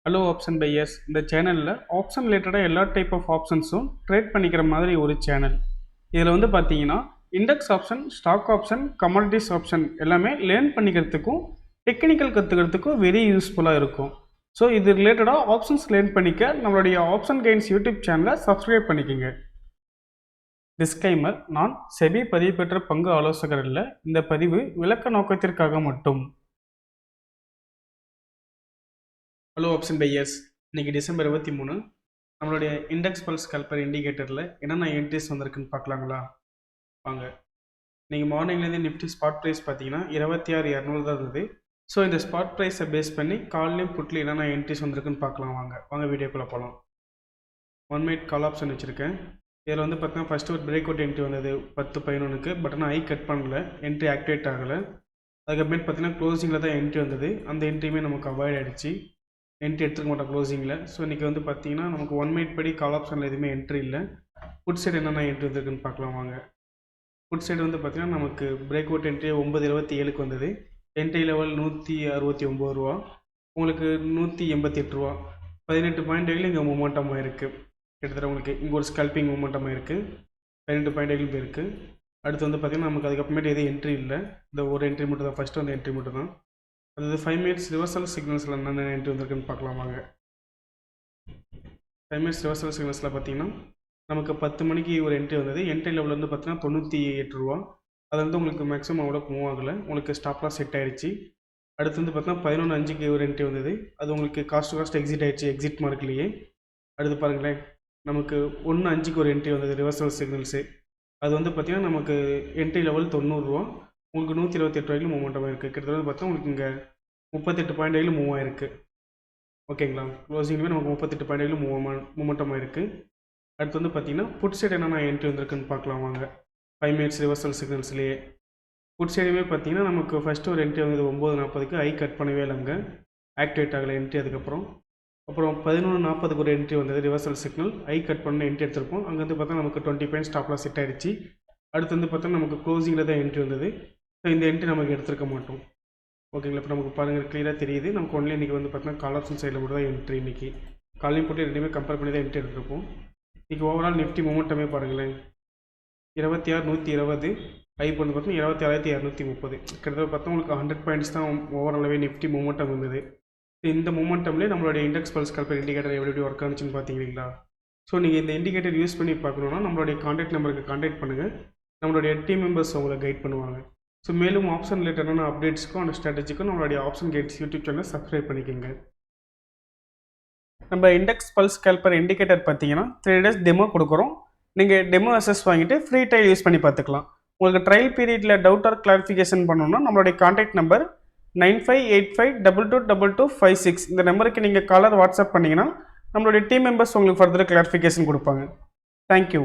Hello option buyers. இந்த சேனலில் option ரிலேட்டடாக எல்லா டைப் ஆஃப் ஆப்ஷன்ஸும் ட்ரேட் பண்ணிக்கிற மாதிரி ஒரு சேனல். இதில் வந்து பார்த்தீங்கன்னா index option, stock option, commodities option எல்லாமே லேர்ன் பண்ணிக்கிறதுக்கும் டெக்னிக்கல் கற்றுக்கிறதுக்கும் வெரி யூஸ்ஃபுல்லாக இருக்கும். ஸோ இது ரிலேட்டடாக ஆப்ஷன்ஸ் லேர்ன் பண்ணிக்க நம்மளுடைய ஆப்ஷன் கைன்ஸ் யூடியூப் சேனலை சப்ஸ்கிரைப் பண்ணிக்கோங்க. டிஸ்க்ளைமர்: நான் செபி பதிவு பெற்ற பங்கு ஆலோசகர் இல்லை. இந்த பதிவு விளக்க நோக்கத்திற்காக மட்டும். Hello option buyers. இன்றைக்கி டிசம்பர் 23. நம்மளுடைய இண்டெக்ஸ் பல்ஸ் கால்குலேட்டர் இண்டிகேட்டரில் என்னென்ன என்ட்ரிஸ் வந்திருக்குன்னு பார்க்கலாங்களா? வாங்க. நீங்கள் மார்னிங்லேருந்து நிஃப்டி ஸ்பாட் ப்ரைஸ் பார்த்தீங்கன்னா 26,200 தான் இருந்தது. ஸோ இந்த ஸ்பாட் ப்ரைஸை பேஸ் பண்ணி கால்லையும் புட்லையும் என்னென்ன என்ட்ரிஸ் வந்திருக்குன்னு பார்க்கலாம். வாங்க வீடியோக்குள்ளே போகலாம். 1 மினிட் கால் ஆப்ஷன் வச்சுருக்கேன். இதில் வந்து பார்த்தீங்கன்னா ஃபஸ்ட்டு ஒரு பிரேக் அவுட் என்ட்ரி வந்தது 10-11க்கு. பட் ஆனால் ஐ கட் பண்ணல, என்ட்ரி ஆக்டிவேட் ஆகலை. அதுக்கப்புறமேட்டு பார்த்தீங்கன்னா க்ளோசிங்கில் தான் என்ட்ரி வந்தது. அந்த என்ட்ரியுமே நமக்கு அவாய்ட் ஆகிடுச்சு. என்ட்ரி எடுத்துக்க மாட்டோம் க்ளோசிங்கில். ஸோ இன்றைக்கி வந்து பார்த்தீங்கன்னா நமக்கு 1 மினிட் படி கால் ஆப்ஷனில் எதுவுமே என்ட்ரி இல்லை. புட் சைடு என்னென்ன என்ட்ரி வந்துருக்குன்னு பார்க்கலாம். வாங்க. புட் சைடு வந்து பார்த்தீங்கன்னா நமக்கு பிரேக் அவுட் என்ட்ரி 9:27க்கு வந்தது. என்ட்ரி லெவல் 169 ரூபா, உங்களுக்கு 188 ரூபா. 18 பாயிண்ட்டுகள் இங்கே மூமெண்டம் ஆகிருக்கு. கிட்டத்தட்ட உங்களுக்கு இங்கே ஒரு ஸ்கல்பிங் மூமெண்டம் ஆகிருக்கு. 18 பாயிண்ட்டுகள் போயிருக்கு. அடுத்து வந்து பார்த்திங்கன்னா நமக்கு அதுக்கப்புறமேட்டு எதுவும் என்ட்ரி இல்லை. இந்த ஒரு என்ட்ரி மட்டும் தான், ஃபஸ்ட்டு வந்து என்ட்ரி மட்டும் தான். அதாவது 5 மினிட்ஸ் ரிவர்சல் சிக்னல்ஸில் என்னென்ன என்ட்ரி வந்திருக்குன்னு பார்க்கலாம். வாங்க. 5 மினிட்ஸ் ரிவர்சல் சிக்னல்ஸில் பார்த்தீங்கன்னா நமக்கு 10 மணிக்கு ஒரு என்ட்ரி வந்தது. என்ட்ரி லெவல் வந்து பார்த்தீங்கன்னா 98 ரூபா. அது வந்து உங்களுக்கு மேக்ஸிமம் அவ்வளோ மூவ் ஆகலை. உங்களுக்கு ஸ்டாப்லாம் செட் ஆகிடுச்சு. அடுத்து வந்து பார்த்தீங்கன்னா 11:05க்கு ஒரு என்ட்ரி வந்தது. அது உங்களுக்கு காஸ்ட் எக்ஸிட் ஆகிடுச்சு, எக்ஸிட் மார்க்லேயே. அடுத்து பாருங்களேன், நமக்கு 1:05க்கு ஒரு என்ட்ரி வந்தது ரிவர்சல் சிக்னல்ஸு. அது வந்து பார்த்திங்கன்னா நமக்கு என்ட்ரி லெவல் 90 ரூபா, உங்களுக்கு 128 ரூபாய்க்கு மூவ்மெண்ட்டாக இருக்குது. கிட்டத்தட்ட பார்த்தா உங்களுக்கு இங்கே 38 பாயிண்ட்டுகள் மூவ் ஆயிருக்கு. ஓகேங்களா? க்ளோசிங்லேயே நமக்கு 38 பாயிண்ட்டுகள் மூவ்மெண்ட்டாக இருக்குது. அடுத்து வந்து பார்த்திங்கன்னா புட் சைடு என்னென்ன என்ட்ரி வந்திருக்குன்னு பார்க்கலாம். வாங்க. 5 மினிட்ஸ் ரிவர்சல் சிக்னல்ஸ்லேயே புட் சைடுமே பார்த்தீங்கன்னா நமக்கு ஃபஸ்ட்டு ஒரு என்ட்ரி வந்தது 9:40க்கு. ஐ கட் பண்ணவே இல்லைங்க, ஆக்டிவேட் ஆகலை என்ட்ரி. அப்புறம் 11:40க்கு ஒரு என்ட்ரி வந்தது ரிவர்சல் சிக்னல். ஐ கட் பண்ண என்ட்ரி எடுத்திருப்போம். அங்கே வந்து பார்த்தா நமக்கு 20 பாயிண்ட் ஸ்டாப்லாம் செட் ஆகிடுச்சு. அடுத்து வந்து பார்த்தா நமக்கு க்ளோசிங்கில் தான் என்ட்ரி வந்தது. ஸோ இந்த என்ட்ரி நமக்கு எடுத்துருக்க மாட்டோம். ஓகேங்களா? இப்போ நமக்கு பாருங்கள், கிளியராக தெரியுது. நமக்கு ஒன்லி இன்றைக்கி வந்து பார்த்தீங்கன்னா கால் ஆப்ஷன் சைடில் மட்டும் தான் என்ட்ரி. இன்றைக்கி காலையும் போட்டு ரெண்டுமே கம்பேர் பண்ணி தான் என்ட்ரி எடுத்துருப்போம். இன்றைக்கி ஓவரால் நிஃப்டி மூமெண்ட்டமே பாருங்களேன், 26,120. ஐ வந்து பார்த்தீங்கன்னா 26,230. கிட்டத்தட்ட பார்த்தா உங்களுக்கு 100 பாயிண்ட்ஸ் தான் ஓவராலாகவே நிஃப்டி மூமெண்டம் இருந்தது. இந்த மூமெண்டம்லேயே நம்மளுடைய இண்டெக்ஸ் பல்ஸ் கால்குலேட்டர் இண்டிகேட்டர் எப்படி ஒர்க் ஆனிச்சுன்னு பார்த்தீங்களா? ஸோ நீங்கள் இந்த இண்டிகேட்டர் யூஸ் பண்ணி பார்க்கணுன்னா நம்மளுடைய கான்டாக்ட் நம்பருக்கு கான்டாக்ட் பண்ணுங்கள். நம்மளுடைய டீம் மெம்பர்ஸ் உங்களை கைட் பண்ணுவாங்க. ஸோ மேலும் ஆப்ஷன் ரிலேட்டடான அப்டேட்ஸ்க்கும் அந்த ஸ்ட்ராட்டஜிக்கும் நம்மளுடைய option guides YouTube channel subscribe பண்ணிக்கோங்க. நம்ம இண்டெக்ஸ் பல்ஸ் கால்குலேட்டர் இண்டிகேட்டர் பார்த்தீங்கன்னா 3 days டெமோ கொடுக்குறோம். நீங்கள் டெமோ அசஸ் வாங்கிட்டு ஃப்ரீ ட்ரையல் யூஸ் பண்ணி பார்த்துக்கலாம். உங்களுக்கு ட்ரையல் பீரியடில் டவுட் ஆர் கிளாரிஃபிகேஷன் பண்ணணும்னா நம்மளுடைய கான்டாக்ட் நம்பர் 9585222256. இந்த நம்பருக்கு நீங்கள் காலர் வாட்ஸ்அப் பண்ணிங்கன்னா நம்மளுடைய டீம் மெம்பர்ஸ் உங்களுக்கு ஃபர்தர் கிளாரிஃபிகேஷன் கொடுப்பாங்க. தேங்க்யூ.